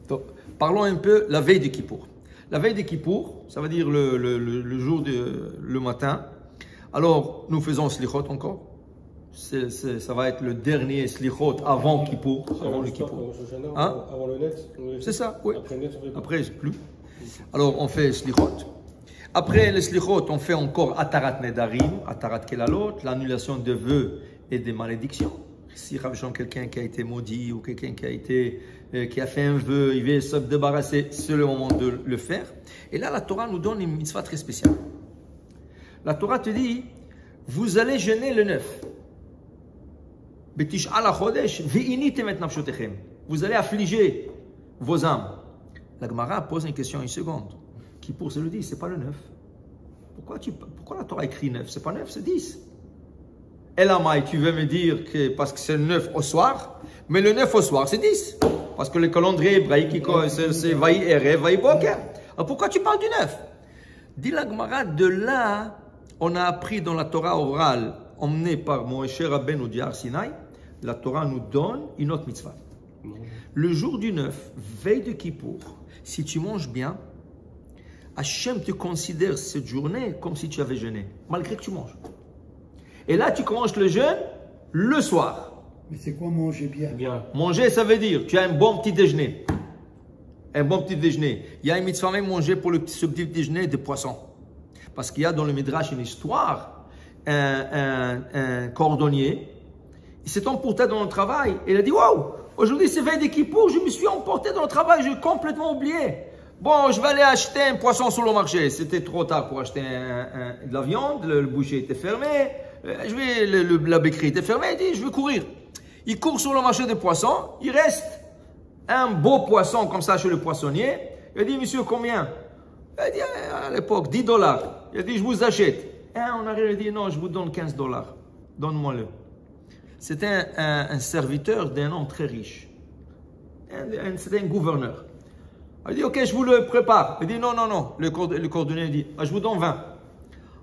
Donc, parlons un peu la veille de Kippour. La veille de Kippour, ça veut dire le jour le matin. Alors, nous faisons slichot encore. Ça va être le dernier slichot avant Kippour. Avant le Kippour. Hein? Avant le net. C'est ça, oui. Après le net, on fait Après, plus. Alors, on fait slichot. Après le slichot, on fait encore atarat nedarim, atarat kelalot, l'annulation de vœux et des malédictions. Si quelqu'un qui a été maudit ou quelqu'un qui a fait un vœu, il veut se débarrasser, c'est le moment de le faire. Et là, la Torah nous donne une mitzvah très spéciale. La Torah te dit, vous allez jeûner le 9. Vous allez affliger vos âmes. La Gemara pose une question une seconde. Kippour, c'est le 10, c'est pas le 9. Pourquoi la Torah écrit 9? C'est pas 9, c'est 10. Et là, tu veux me dire que parce que c'est le 9 au soir, mais le 9 au soir, c'est 10. Parce que le calendrier hébraïque, c'est Vaï Erev, Vaï Boker. Alors pourquoi tu parles du 9? Dit la Gemara, de là, on a appris dans la Torah orale, emmenée par Moïse Rabbeinu du Har Sinaï, la Torah nous donne une autre mitzvah. Le jour du 9, veille de Kippour, si tu manges bien, Hachem te considère cette journée comme si tu avais jeûné, malgré que tu manges. Et là, tu commences le jeûne le soir. Mais c'est quoi manger bien? Manger, ça veut dire, tu as un bon petit déjeuner. Un bon petit déjeuner. Il y a une mitzvah même manger pour ce petit déjeuner de poisson. Parce qu'il y a dans le Midrash une histoire, un cordonnier, il s'est emporté dans le travail. Et il a dit, waouh, aujourd'hui c'est veille de Kippour, je me suis emporté dans le travail, j'ai complètement oublié. Bon, je vais aller acheter un poisson sur le marché. C'était trop tard pour acheter de la viande, le boucher était fermé, la béquerie était fermée, il dit, je vais courir. Il court sur le marché des poissons, il reste un beau poisson comme ça chez le poissonnier. Il a dit, monsieur, combien? Il a dit, à l'époque, $10. Il a dit, je vous achète. Et on arrive, il a dit, non, je vous donne $15. Donne-moi-le. C'était un serviteur d'un homme très riche. C'était un gouverneur. Il dit, ok, je vous le prépare. Il dit, non, non, non. Le cordonnier dit, ah, je vous donne 20.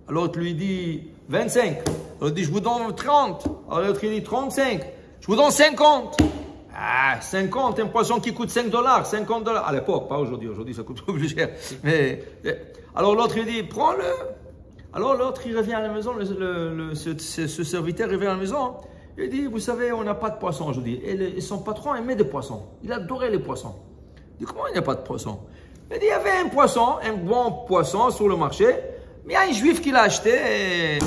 Alors l'autre lui dit, 25. Alors il dit, je vous donne 30. Alors l'autre il dit, 35. Je vous donne 50. Ah, 50, un poisson qui coûte $5, $50. À l'époque, pas aujourd'hui. Aujourd'hui, ça coûte plus cher. Mais, alors l'autre il dit, prends-le. Alors l'autre, il revient à la maison, ce serviteur revient à la maison. Il dit, vous savez, on n'a pas de poisson aujourd'hui. Et son patron aimait des poissons. Il adorait les poissons. Il dit, comment il n'y a pas de poisson? Il dit, il y avait un poisson, un bon poisson sur le marché, mais il y a un juif qui l'a acheté.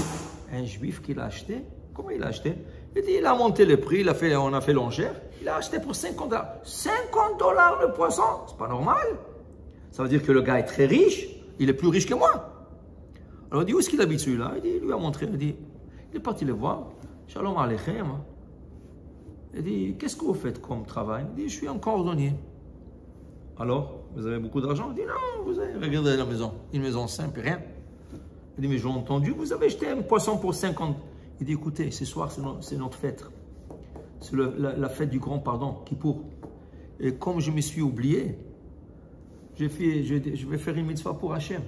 Un juif qui l'a acheté? Comment il l'a acheté? Il dit, il a monté le prix, on a fait l'enchère, il a acheté pour $50. $50 le poisson? C'est pas normal. Ça veut dire que le gars est très riche, il est plus riche que moi. Alors il dit, où est-ce qu'il habite celui-là? Il lui a montré, il est parti le voir. Shalom Aleichem. Il dit, qu'est-ce que vous faites comme travail? Il dit, je suis un cordonnier. Alors, vous avez beaucoup d'argent? Il dit, non, vous avez regardé la maison. Une maison simple, rien. Il dit, mais j'ai entendu, vous avez acheté un poisson pour 50. Il dit, écoutez, ce soir, c'est notre fête. C'est la fête du grand pardon, Kippour. Et comme je me suis oublié, je vais faire une mitzvah pour Hachem.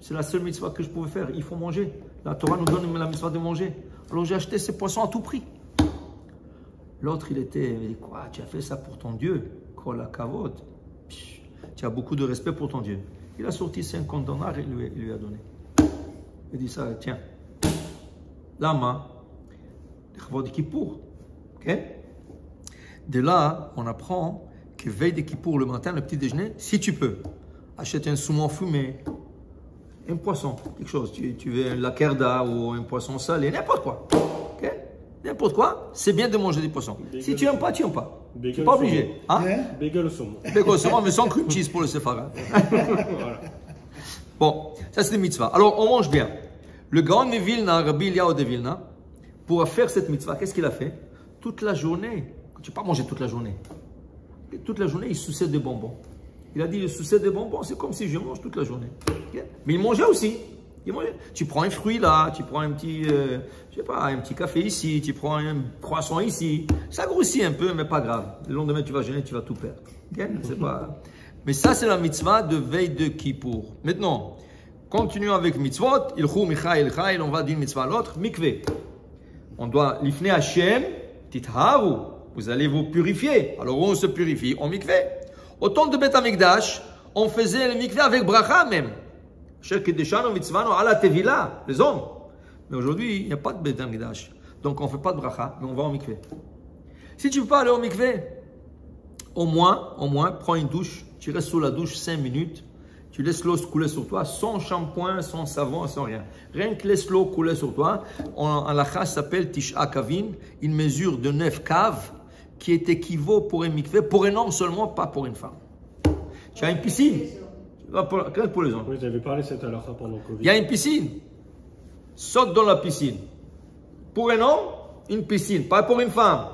C'est la seule mitzvah que je pouvais faire. Il faut manger. La Torah nous donne la mitzvah de manger. Alors j'ai acheté ces poissons à tout prix. L'autre, il dit, quoi, tu as fait ça pour ton Dieu? Kol hakavod. Tu as beaucoup de respect pour ton Dieu. Il a sorti $50 et il lui a donné. Il dit ça, tiens. Lama, de Kippour. Ok? De là, on apprend que veille de Kippour le matin, le petit déjeuner, si tu peux, achète un saumon fumé, un poisson, quelque chose. Tu veux la kerda ou un poisson salé, n'importe quoi. Ok? N'importe quoi, c'est bien de manger des poissons. Si tu n'aimes pas, tu n'aimes pas. Tu n'es pas obligé. Hein? Bagel au saumon. Bagel au saumon, mais sans cream cheese pour le séfarade. Voilà. Bon, ça c'est des mitzvahs. Alors, on mange bien. Le grand de Vilna, Rabbi Eliyahu de Vilna, pour faire cette mitzvah, qu'est-ce qu'il a fait? Toute la journée, tu ne peux pas manger toute la journée. Toute la journée, il suçait des bonbons. Il a dit, le sucette des bonbons, c'est comme si je mange toute la journée. Okay? Mais il mangeait aussi. Tu prends un fruit là, tu prends un petit, je sais pas, un petit café ici, tu prends un croissant ici. Ça grossit un peu, mais pas grave. Le lendemain, tu vas jeûner, tu vas tout perdre. Okay? C'est pas... Mais ça, c'est la mitzvah de veille de Kippour. Maintenant, continuons avec mitzvot. Ilchou, Michael, Chael, on va d'une mitzvah à l'autre. Mikveh. On doit l'ifne Hashem, titharu. Vous allez vous purifier. Alors, on se purifie en mikveh. Au temps de Beth Amikdash, on faisait le mikveh avec bracha même. Les hommes. Mais aujourd'hui, il n'y a pas de Beth Amikdash. Donc on ne fait pas de bracha, mais on va au mikveh. Si tu ne veux pas aller au mikveh, au moins, prends une douche, tu restes sous la douche 5 minutes, tu laisses l'eau couler sur toi, sans shampoing, sans savon, sans rien. Rien que laisse l'eau couler sur toi. En lacha, ça s'appelle Tisha Kavin, une mesure de 9 caves qui est équivaut pour un mikveh, pour un homme seulement, pas pour une femme. Tu as une piscine. Pour les hommes. Oui, j'avais parlé de cette halakha pendant Covid. Il y a une piscine. Saute dans la piscine. Pour un homme, une piscine. Pas pour une femme.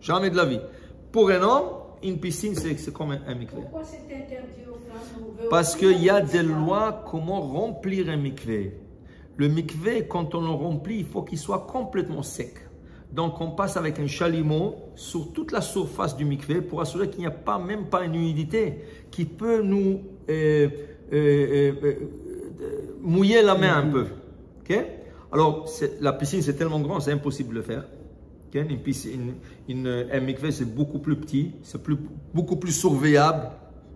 Jamais de la vie. Pour un homme, une piscine, c'est comme un mikveh. Pourquoi c'est interdit aux femmes? Parce qu'il y a des lois comment remplir un mikveh. Le mikveh, quand on le remplit, il faut qu'il soit complètement sec. Donc on passe avec un chalumeau sur toute la surface du mikveh pour assurer qu'il n'y a même pas une humidité qui peut nous mouiller la main un peu. Okay? Alors la piscine c'est tellement grand, c'est impossible de le faire. Okay? Un mikveh c'est beaucoup plus petit, c'est beaucoup plus surveillable.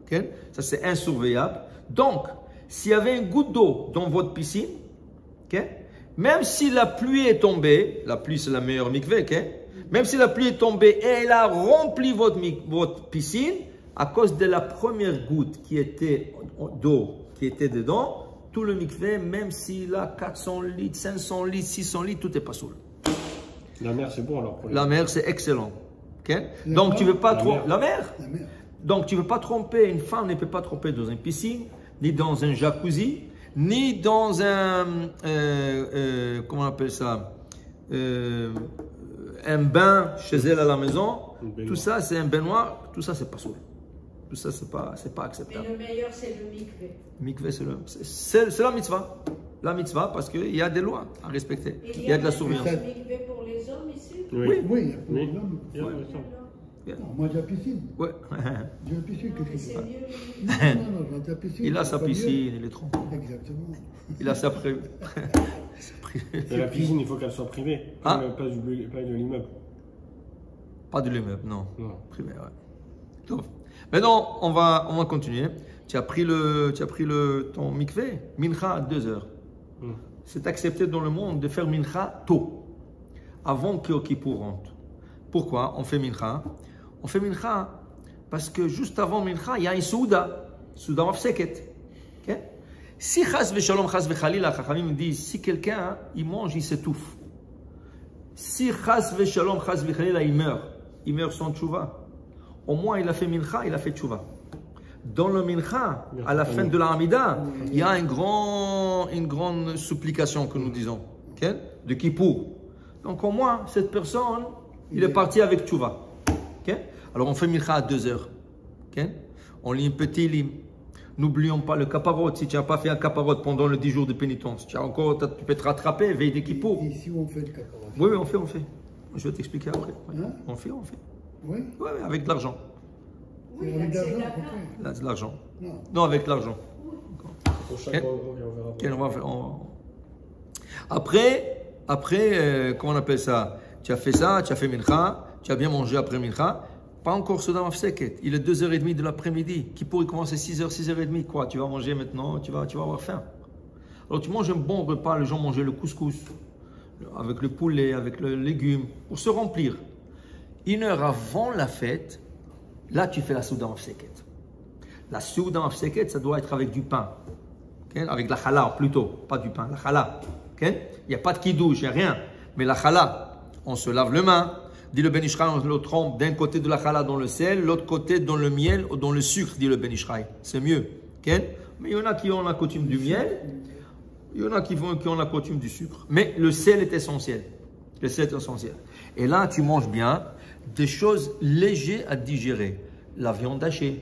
Okay? Ça c'est insurveillable. Donc s'il y avait une goutte d'eau dans votre piscine, okay? Même si la pluie est tombée, la pluie c'est la meilleure mikveh, okay? Même si la pluie est tombée et elle a rempli votre piscine, à cause de la première goutte qui était d'eau qui était dedans, tout le mikveh, même s'il a 400 litres, 500 litres, 600 litres, tout est pas saoul. La mer c'est bon alors pour les... La mer c'est excellent. Okay? Donc tu veux pas trop... La mer. Donc tu veux pas tromper, une femme ne peut pas tromper dans une piscine, ni dans un jacuzzi, ni dans un, comment on appelle ça, un bain chez elle à la maison. Tout ça, c'est un baignoire. Tout ça, c'est pas saoul. Tout ça, c'est pas acceptable. Mais le meilleur, c'est le mikveh. Mikveh, c'est la mitzvah. La mitzvah, parce qu'il y a des lois à respecter. Il y a de la surveillance. Il y a un mikveh pour les hommes ici? Oui. Oui, pour les hommes. Yeah. Non, moi j'ai la piscine. Ouais. J'ai la piscine, qu'est-ce que C'est c'est? mieux. Non, j'ai la piscine. Il a sa piscine, il est trop. Exactement. Il a sa pré... Et la piscine, il faut qu'elle soit privée, Ah. pas de l'immeuble. Pas de l'immeuble, non. Non. Privé, ouais. Donc, maintenant, on va continuer. Tu as pris ton mikveh, mincha à 2 heures. C'est accepté dans le monde de faire mincha tôt, avant que Kippour rentre. Pourquoi on fait mincha? On fait mincha parce que juste avant mincha, il y a une souda mafseket. Okay? Si chas v'shalom chas v'chalila, Chachamim disent, si quelqu'un il mange, il s'étouffe. Si chas v'shalom chas v'chalila, il meurt sans tchouva. Au moins il a fait mincha, il a fait tchouva. Dans le mincha, à la fin de la Hamida, il y a une grande supplication que nous disons, okay? De Kippour. Donc au moins, cette personne, il est parti avec tchouva. Okay? Alors on fait mincha à 2 heures. Okay? On lit un petit lim. N'oublions pas le caparot. Si tu n'as pas fait un caparot pendant les 10 jours de pénitence, tu peux te rattraper, veille de Kippour. Et si on fait le caparot? Oui, on fait. Je vais t'expliquer après. Ouais. Hein? On fait. Oui? Oui, avec de l'argent. Oui, Avec de c'est l'argent, d'accord. ok. Là, de l'argent. Non. Non, avec de l'argent. Pour chaque Ok. on verra. Ok, on va faire. Après, comment on appelle ça? Tu as fait ça, tu as fait mincha, tu as bien mangé après mincha. Pas encore Souda Mafseket. Il est 2h30 de l'après-midi. Qui pourrait commencer 6h, 6h30. Quoi? Tu vas manger maintenant, tu vas avoir faim. Alors tu manges un bon repas. Les gens mangeaient le couscous avec le poulet, avec le légume, pour se remplir. 1 heure avant la fête, là tu fais la Souda Mafseket. La Souda Mafseket, ça doit être avec du pain. Okay? Avec la challah plutôt, pas du pain, la challah. Okay? Il n'y a pas de kidouche, il n'y a rien. Mais la challah, on se lave les mains. Dit le Ben Ishraï, on le trempe d'un côté de la challah dans le sel, l'autre côté dans le miel ou dans le sucre, dit le Ben Ishraï. C'est mieux. Okay? Mais il y en a qui ont la coutume du miel, il y en a qui ont la coutume du sucre. Mais le sel est essentiel. Le sel est essentiel. Et là, tu manges bien des choses légères à digérer. La viande hachée,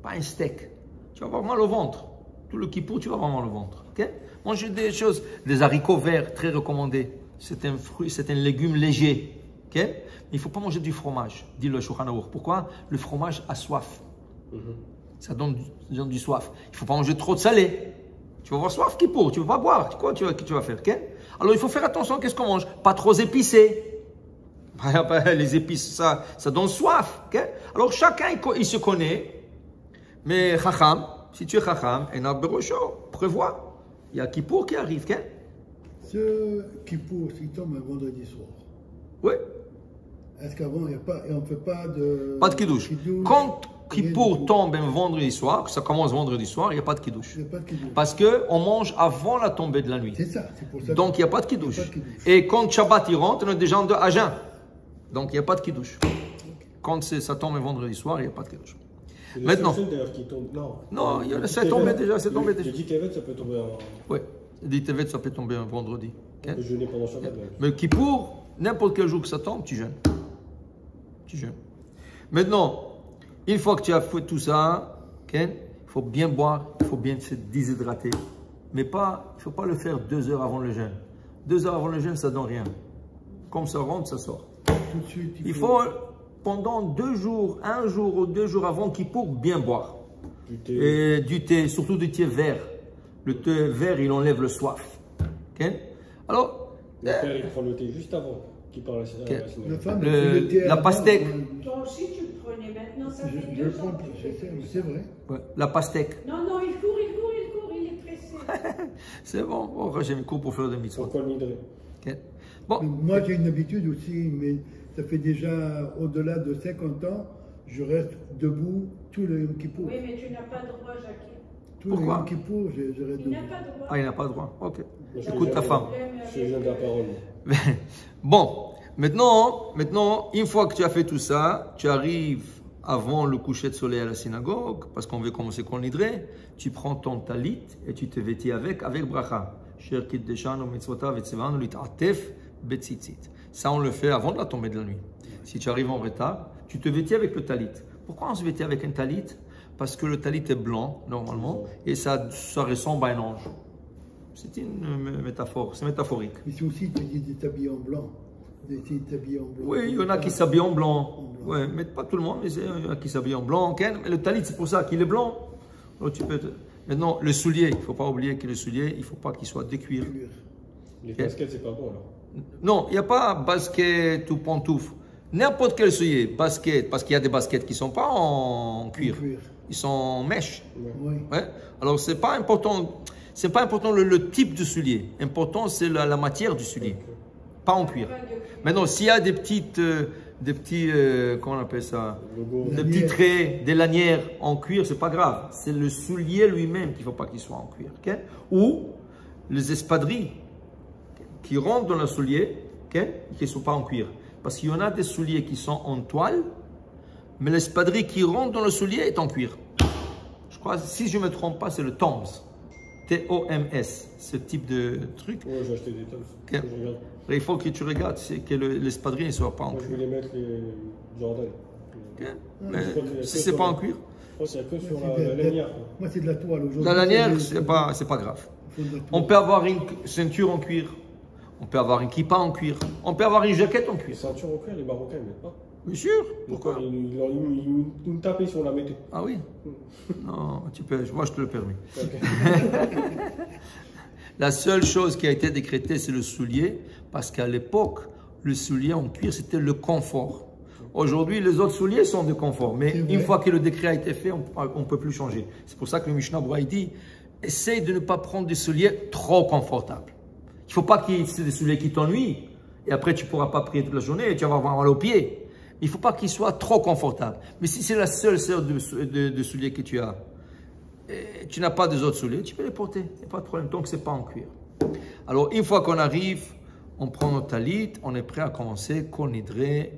pas un steak. Tu vas avoir mal au ventre. Tout le kippour, tu vas avoir mal au ventre. Okay? Manger des choses, des haricots verts, très recommandés. C'est un fruit, c'est un légume léger. Okay? Il ne faut pas manger du fromage, dit le Shulchan Aruch. Pourquoi? Le fromage a soif. Ça donne du soif. Il ne faut pas manger trop de salé. Tu vas avoir soif, Kippour, tu ne vas pas boire. Quoi tu vas faire? Okay? Alors il faut faire attention, qu'est-ce qu'on mange? Pas trop épicé. Les épices, ça donne soif. Okay? Alors chacun, il se connaît. Mais Chacham, si tu es Chacham, et Naberosho, prévois. Il y a Kippour qui arrive, qu'est-ce? Ce Kippour, s'il tombe un vendredi soir, Oui, est-ce qu'avant, il n'y a pas, et on ne fait pas de... pas de Kiddush. Quand Kippour tombe un vendredi soir, que ça commence vendredi soir, il n'y a pas de Kiddush. Il n'y a pas de Kiddush. Parce qu'on mange avant la tombée de la nuit. C'est ça, c'est pour ça. Donc il n'y a pas de Il y a Kiddush. pas de Kiddush. Et quand Shabbat il rentre, on est déjà à jeun. Donc il n'y a pas de Kiddush. Quand ça tombe un vendredi soir, il n'y a pas de Kiddush. Maintenant. D'ailleurs qui tombe. Non, c'est tombé déjà, c'est tombé déjà. Le 10 Tevet, ça peut tomber en. Oui, le 10 Tevet, ça peut tomber un vendredi. On peut jeûner pendant Shabbat. Mais Kippour, n'importe quel jour que ça tombe, tu jeûnes. Tu jeûnes. Maintenant, une fois que tu as fait tout ça, il faut bien boire, il faut bien se déshydrater. Mais pas, il ne faut pas le faire 2 heures avant le jeûne. 2 heures avant le jeûne, ça ne donne rien. Comme ça rentre, ça sort. Tout de suite, Il faut, pendant 2 jours, 1 jour ou 2 jours avant Kippour, bien boire. Du thé. Et du thé, surtout du thé vert. Le thé vert, il enlève le soif. Alors, Le père, il prend le thé juste avant qu'il parle à la synagogue. La femme, Le- elle fait le thé la avant, pastèque. Toi aussi, tu le prenais maintenant, ça fait Je 2 prends, ans. que tu fais mais c'est vrai. ouais, la pastèque. Non, non, il court, il est pressé. C'est bon, oh, j'ai mis cours pour faire des mitzvot. Pourquoi le nidré? Ok. Bon, Moi, j'ai une habitude aussi, mais ça fait déjà au-delà de 50 ans, je reste debout tout le Yom Kippour. Oui, mais tu n'as pas le droit, Jackie. Tout Pourquoi le Yom Kippour, je reste Tu debout. n'as pas le droit. ah, il n'a pas le droit. Ok. Moi, je Écoute ta fais femme. Je viens de la parole. Bon, maintenant, une fois que tu as fait tout ça, tu arrives avant le coucher de soleil à la synagogue, parce qu'on veut commencer con l'hydré, tu prends ton talit et tu te vêtis avec bracha. Ça, on le fait avant de la tombée de la nuit. Si tu arrives en retard, tu te vêtis avec le talit. Pourquoi on se vêtit avec un talit? Parce que le talit est blanc, normalement, et ça ressemble à un ange. C'est une métaphore, c'est métaphorique. Ici aussi, tu dis des habillés en blanc. Des habillés en blanc. Oui, il y en a qui s'habillent en blanc. Ouais, mais pas tout le monde, mais il y en a qui s'habillent en blanc. Mais le talit, c'est pour ça qu'il est blanc. Alors, tu peux Maintenant, le soulier, il ne faut pas oublier que le soulier, il ne faut pas qu'il soit de cuir. Les baskets, c'est pas bon alors. Non, il n'y a pas basket ou pantoufle. N'importe quel soulier, basket, parce qu'il y a des baskets qui ne sont pas en cuir. Ils sont en mèche. Oui. Ouais. Alors, ce n'est pas important, le type de soulier. Important, c'est la matière du soulier. Pas en cuir. Maintenant, s'il y a des petits, comment on appelle ça? Des petits traits, des lanières en cuir, c'est pas grave. C'est le soulier lui-même qu'il ne faut pas qu'il soit en cuir. Okay? Ou les espadrilles qui rentrent dans le soulier, okay? Qui ne sont pas en cuir. Parce qu'il y en a des souliers qui sont en toile, mais l'espadrille qui rentre dans le soulier est en cuir. Je crois, si je ne me trompe pas, c'est le Toms. T-O-M-S, ce type de truc. Oui, j'ai acheté des Toms. Okay. Je regarde. Il faut que tu regardes, c'est que l'espadrille ne soit pas en Moi, je cuir. voulais mettre les Jordan. Okay. Mais si ce n'est pas en cuir, Je pense qu'il n'y a que sur la lanière. Moi, c'est de la toile aujourd'hui. la lanière, ce n'est pas grave. On peut avoir une ceinture en cuir, on peut avoir une kippa en cuir, on peut avoir une jaquette en Les cuir. ceintures au cuir, les Marocains, ils mettent pas. Bien sûr, pourquoi? Ils nous tapaient si on la mettait. Ah oui? Non, tu peux, moi je te le permets. Ok. La seule chose qui a été décrétée, c'est le soulier, parce qu'à l'époque, le soulier en cuir, c'était le confort. Aujourd'hui, les autres souliers sont de confort, mais une fois que le décret a été fait, on ne peut plus changer. C'est pour ça que le Mishnah Berurah dit, essaye de ne pas prendre des souliers trop confortables. Il ne faut pas qu'il y ait des souliers qui t'ennuient, et après tu ne pourras pas prier toute la journée, et tu vas avoir mal aux pieds. Il ne faut pas qu'ils soient trop confortables. Mais si c'est la seule sorte de souliers que tu as, et tu n'as pas des autres souliers, tu peux les porter, il n'y a pas de problème, tant que ce n'est pas en cuir. Alors, une fois qu'on arrive, on prend notre talit, on est prêt à commencer qu'on hydré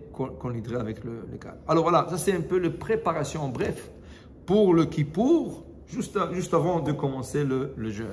avec le calme. Alors voilà, ça c'est un peu la préparation en bref pour le Kippour, juste avant de commencer le jeûne.